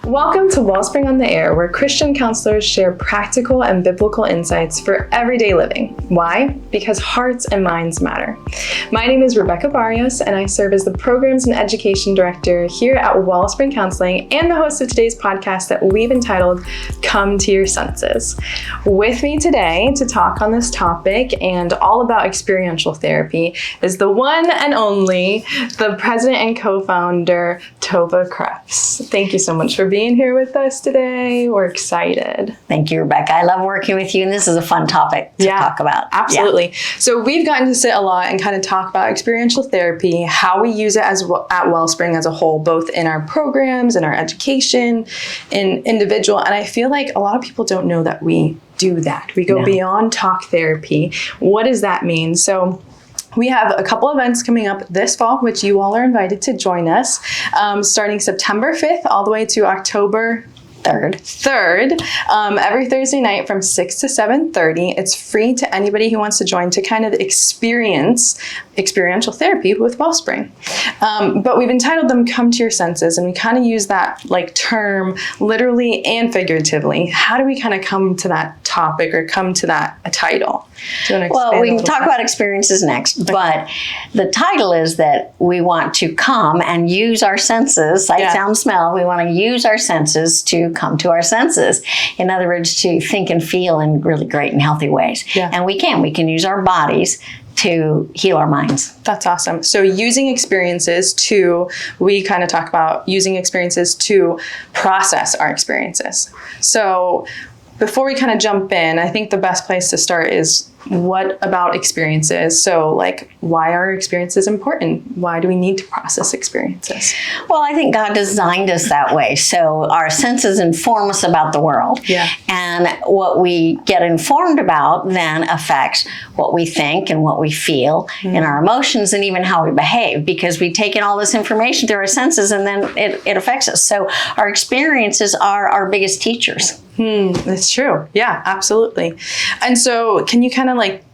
Welcome to Wellspring on the Air, where Christian counselors share practical and biblical insights for everyday living. Why? Because hearts and minds matter. My name is Rebecca Barrios, and I serve as the Programs and Education Director here at Wellspring Counseling and the host of today's podcast that we've entitled Come to Your Senses. With me today to talk on this topic and all about experiential therapy is the one and only, the president and co-founder, Tova Krebs. Thank you so much for being here with us today. We're excited. Thank you, Rebecca. I love working with you, and this is a fun topic to talk about. Absolutely. Yeah. So we've gotten to sit a lot and kind of talk about experiential therapy, how we use it at Wellspring as a whole, both in our programs, in our education, in individual. And I feel like a lot of people don't know that we do that. We go beyond talk therapy. What does that mean? So we have a couple events coming up this fall, which you all are invited to join us, starting September 5th all the way to October 3rd, every Thursday night from 6 to 7:30. It's free to anybody who wants to join to kind of experience experiential therapy with Wellspring. But we've entitled them Come to Your Senses, and we kind of use that term literally and figuratively. How do we kind of come to that topic or come to that title? Well, we can talk about experiences next, but the title is that we want to come and use our senses, sight, sound, smell. We want to use our senses to come to our senses. In other words, to think and feel in really great and healthy ways. Yeah. And we can use our bodies to heal our minds. That's awesome. So using experiences we kind of talk about using experiences to process our experiences. So before we kind of jump in, I think the best place to start is what about experiences? So why are experiences important? Why do we need to process experiences? Well, I think God designed us that way. So our senses inform us about the world. Yeah. And what we get informed about then affects what we think and what we feel in our emotions and even how we behave, because we take in all this information through our senses and then it affects us. So our experiences are our biggest teachers. That's true. Yeah, absolutely. And so can you kind of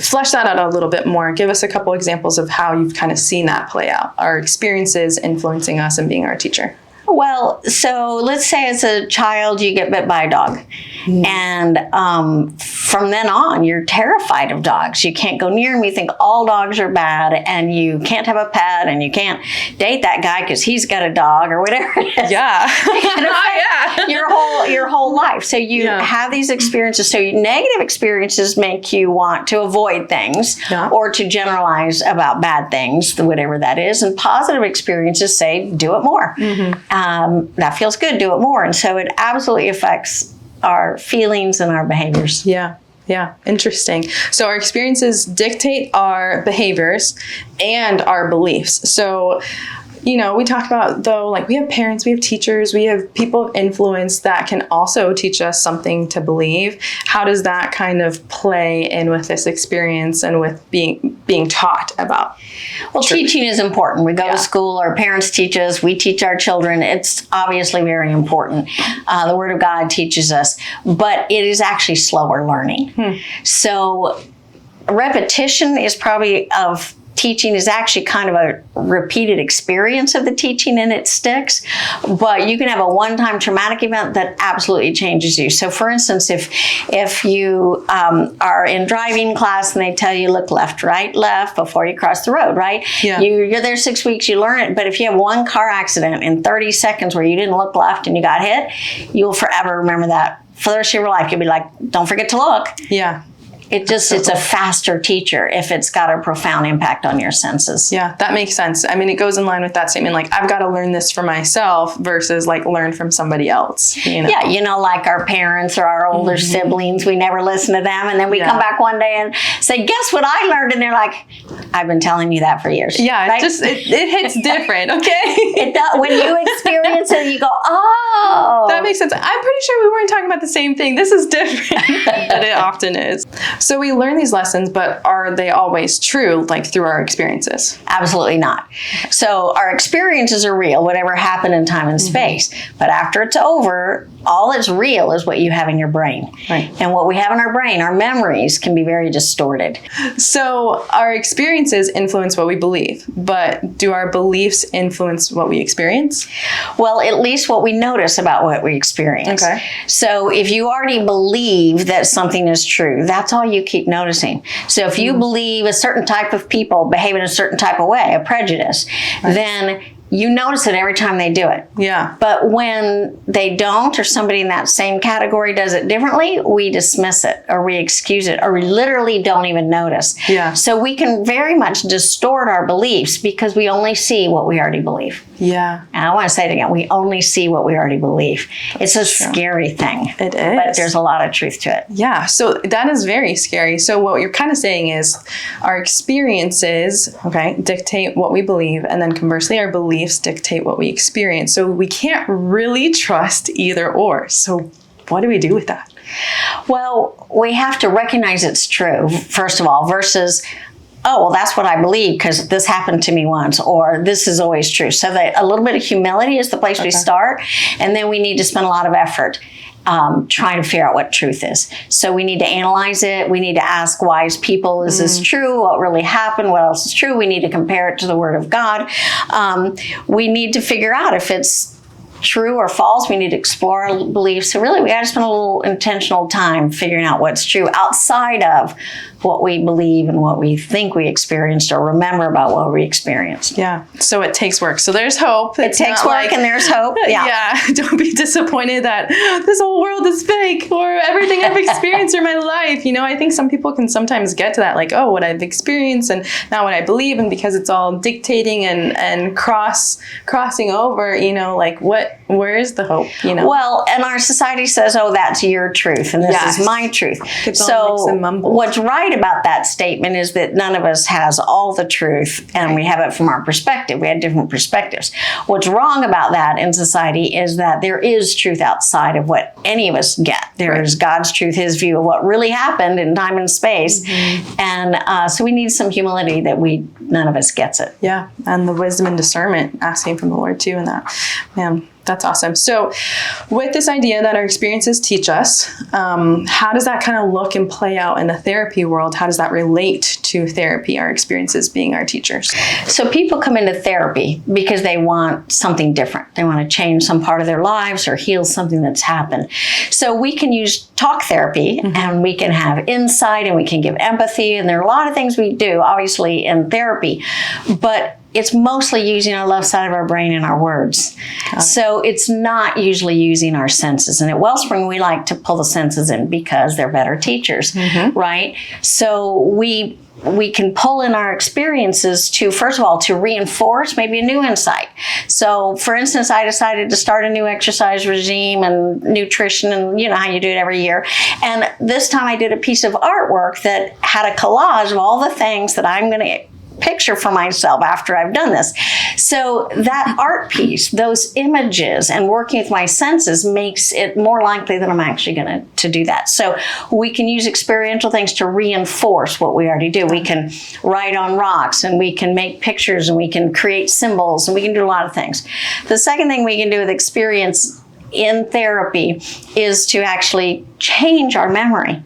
flesh that out a little bit more? Give us a couple examples of how you've kind of seen that play out, our experiences influencing us and being our teacher. Well, so let's say as a child you get bit by a dog. And from then on, you're terrified of dogs. You can't go near them. You think all dogs are bad, and you can't have a pet, and you can't date that guy because he's got a dog or whatever it is. Yeah. Your whole life. So you have these experiences. So negative experiences make you want to avoid things or to generalize about bad things, whatever that is. And positive experiences say, do it more. That feels good, do it more. And so it absolutely affects our feelings and our behaviors. Yeah. Interesting. So our experiences dictate our behaviors and our beliefs. So, we talk about, though, we have parents, we have teachers, we have people of influence that can also teach us something to believe. How does that kind of play in with this experience and with being taught about? Well, teaching is important. We go to school, our parents teach us, we teach our children. It's obviously very important. The Word of God teaches us, but it is actually slower learning. So repetition is probably of teaching is actually kind of a repeated experience of the teaching, and it sticks. But you can have a one-time traumatic event that absolutely changes you. So for instance, if you are in driving class and they tell you look left, right, left before you cross the road, right? Yeah. You're there 6 weeks, you learn it. But if you have one car accident in 30 seconds where you didn't look left and you got hit, you'll forever remember that. For the rest of your life, you'll be like, don't forget to look. Yeah. It's a faster teacher if it's got a profound impact on your senses. Yeah, that makes sense. I mean, it goes in line with that statement, I've got to learn this for myself versus learn from somebody else. Yeah, like our parents or our older siblings, we never listen to them. And then we come back one day and say, guess what I learned? And they're like, I've been telling you that for years. Yeah, right? it hits different, okay? It does. When you experience it, you go, oh. That makes sense. I'm pretty sure we weren't talking about the same thing. This is different, but it often is. So we learn these lessons, but are they always true, through our experiences? Absolutely not. So our experiences are real, whatever happened in time and space. But after it's over, all that's real is what you have in your brain. Right. And what we have in our brain, our memories, can be very distorted. So our experiences influence what we believe, but do our beliefs influence what we experience? Well, at least what we notice about what we experience. Okay. So if you already believe that something is true, that's all you keep noticing. So if you believe a certain type of people behave in a certain type of way, a prejudice, then you notice it every time they do it. Yeah. But when they don't, or somebody in that same category does it differently, we dismiss it, or we excuse it, or we literally don't even notice. Yeah. So we can very much distort our beliefs because we only see what we already believe. Yeah. And I want to say it again, we only see what we already believe. It's a scary thing. It is. But there's a lot of truth to it. Yeah, so that is very scary. So what you're kind of saying is our experiences, okay, dictate what we believe, and then conversely, our beliefs dictate what we experience. So we can't really trust either or. So what do we do with that? Well, we have to recognize it's true, first of all, versus, oh, well, that's what I believe because this happened to me once, or this is always true. So that a little bit of humility is the place we start, and then we need to spend a lot of effort trying to figure out what truth is. So we need to analyze it. We need to ask wise people, is this true? What really happened? What else is true? We need to compare it to the Word of God. We need to figure out if it's true or false. We need to explore our beliefs. So really, we got to spend a little intentional time figuring out what's true outside of what we believe and what we think we experienced or remember about what we experienced. Yeah. So it takes work. So there's hope. It takes work and there's hope. Yeah. Yeah. Don't be disappointed that this whole world is fake or everything I've experienced in my life. You know, I think some people can sometimes get to that, like, oh, what I've experienced and not what I believe. And because it's all dictating and crossing over, you know, like where is the hope, you know? Well, and our society says, oh, that's your truth and this is my truth. So what's right about that statement is that none of us has all the truth, and we have it from our perspective. We have different perspectives. What's wrong about that in society is that there is truth outside of what any of us get. There is God's truth, his view of what really happened in time and space. And so we need some humility that none of us gets it. Yeah. And the wisdom and discernment asking from the Lord too in that. Man, that's awesome. So with this idea that our experiences teach us, how does that kind of look and play out in the therapy world? How does that relate to therapy, our experiences being our teachers? So people come into therapy because they want something different. They want to change some part of their lives or heal something that's happened. So we can use talk therapy and we can have insight and we can give empathy. And there are a lot of things we do, obviously, in therapy. But it's mostly using our left side of our brain and our words. So it's not usually using our senses. And at Wellspring, we like to pull the senses in because they're better teachers, right? So we can pull in our experiences to, first of all, to reinforce maybe a new insight. So, for instance, I decided to start a new exercise regime and nutrition, and you know how you do it every year. And this time I did a piece of artwork that had a collage of all the things that I'm going to picture for myself after I've done this. So that art piece, those images and working with my senses makes it more likely that I'm actually going to do that. So we can use experiential things to reinforce what we already do. We can write on rocks and we can make pictures and we can create symbols and we can do a lot of things. The second thing we can do with experience in therapy is to actually change our memory.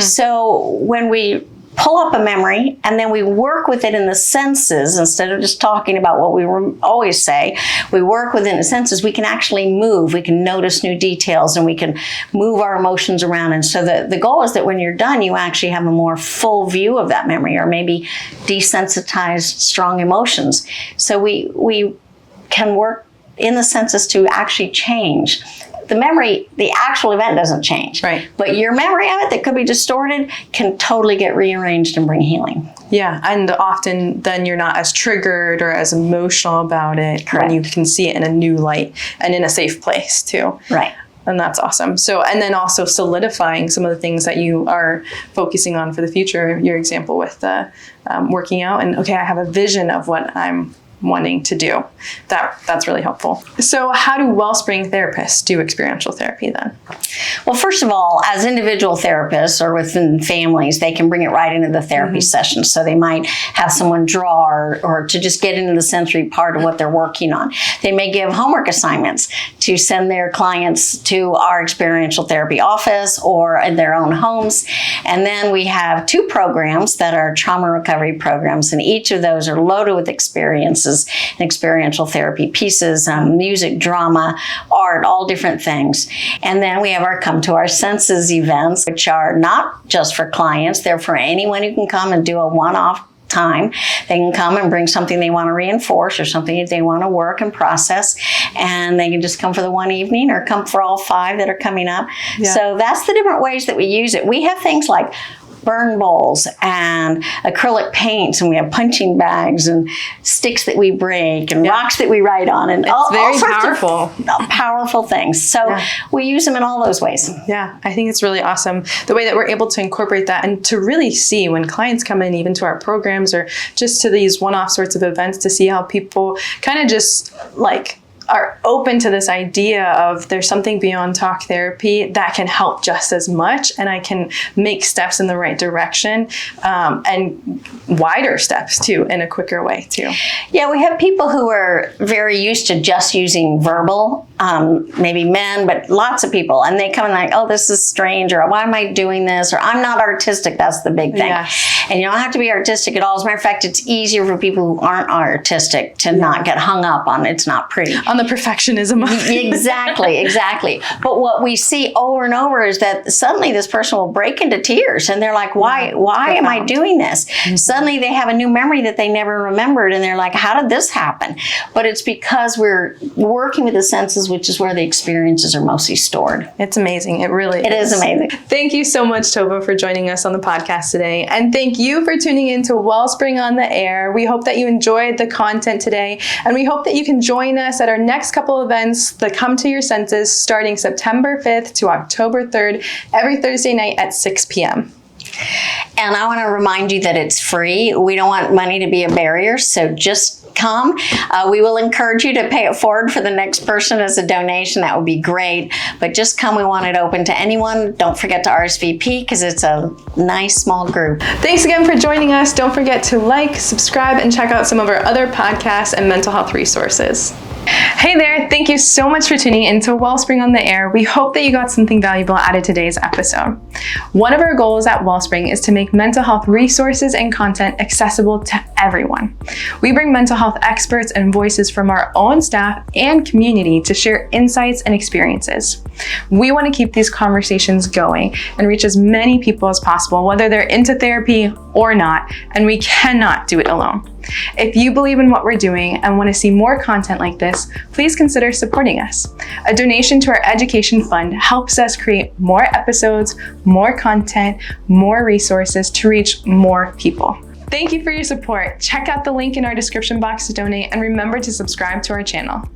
So when we pull up a memory and then we work with it in the senses instead of just talking about what we always say. We work within the senses. We can actually move. We can notice new details and we can move our emotions around. And so the goal is that when you're done, you actually have a more full view of that memory or maybe desensitized strong emotions. So we can work in the senses to actually change. The memory, the actual event doesn't change. Right. But your memory of it that could be distorted can totally get rearranged and bring healing. Yeah. And often then you're not as triggered or as emotional about it when you can see it in a new light and in a safe place too. Right. And that's awesome. So, and then also solidifying some of the things that you are focusing on for the future. Your example with the working out and, okay, I have a vision of what I'm wanting to do. That's really helpful. So how do Wellspring therapists do experiential therapy then? Well, first of all, as individual therapists or within families, they can bring it right into the therapy session. So they might have someone draw or to just get into the sensory part of what they're working on. They may give homework assignments to send their clients to our experiential therapy office or in their own homes. And then we have 2 programs that are trauma recovery programs, and each of those are loaded with experiences and experiential therapy pieces, music, drama, art, all different things. And then we have our Come to Our Senses events, which are not just for clients, they're for anyone who can come and do a one-off time. They can come and bring something they want to reinforce or something that they want to work and process, and they can just come for the one evening or come for all 5 that are coming up. Yeah. So that's the different ways that we use it. We have things like burn bowls and acrylic paints, and we have punching bags and sticks that we break and rocks that we write on, and all sorts of powerful things. So we use them in all those ways. Yeah, I think it's really awesome the way that we're able to incorporate that and to really see when clients come in, even to our programs or just to these one-off sorts of events, to see how people kind of just like are open to this idea of there's something beyond talk therapy that can help just as much, and I can make steps in the right direction, and wider steps too, in a quicker way too. Yeah, we have people who are very used to just using verbal, maybe men, but lots of people, and they come and like, oh, this is strange, or why am I doing this, or I'm not artistic. That's the big thing. Yes. And you don't have to be artistic at all. As a matter of fact, it's easier for people who aren't artistic to not get hung up on it's not pretty. On the perfectionism of it. Exactly. But what we see over and over is that suddenly this person will break into tears, and they're like, why am I doing this? Suddenly they have a new memory that they never remembered, and they're like, how did this happen? But it's because we're working with the senses, which is where the experiences are mostly stored. It's amazing. It really is. It is amazing. Thank you so much, Tova, for joining us on the podcast today. And thank you for tuning in to Wellspring on the Air. We hope that you enjoyed the content today, and we hope that you can join us at our next couple events, the Come to Your Senses, starting September 5th to October 3rd, every Thursday night at 6 p.m. And I want to remind you that it's free. We don't want money to be a barrier, so just come. We will encourage you to pay it forward for the next person as a donation. That would be great. But just come. We want it open to anyone. Don't forget to RSVP because it's a nice small group. Thanks again for joining us. Don't forget to like, subscribe, and check out some of our other podcasts and mental health resources. Hey there, thank you so much for tuning in to Wellspring on the Air. We hope that you got something valuable out of today's episode. One of our goals at Wellspring is to make mental health resources and content accessible to everyone. We bring mental health experts and voices from our own staff and community to share insights and experiences. We want to keep these conversations going and reach as many people as possible, whether they're into therapy or not, and we cannot do it alone. If you believe in what we're doing and want to see more content like this, please consider supporting us. A donation to our education fund helps us create more episodes, more content, more resources to reach more people. Thank you for your support. Check out the link in our description box to donate, and remember to subscribe to our channel.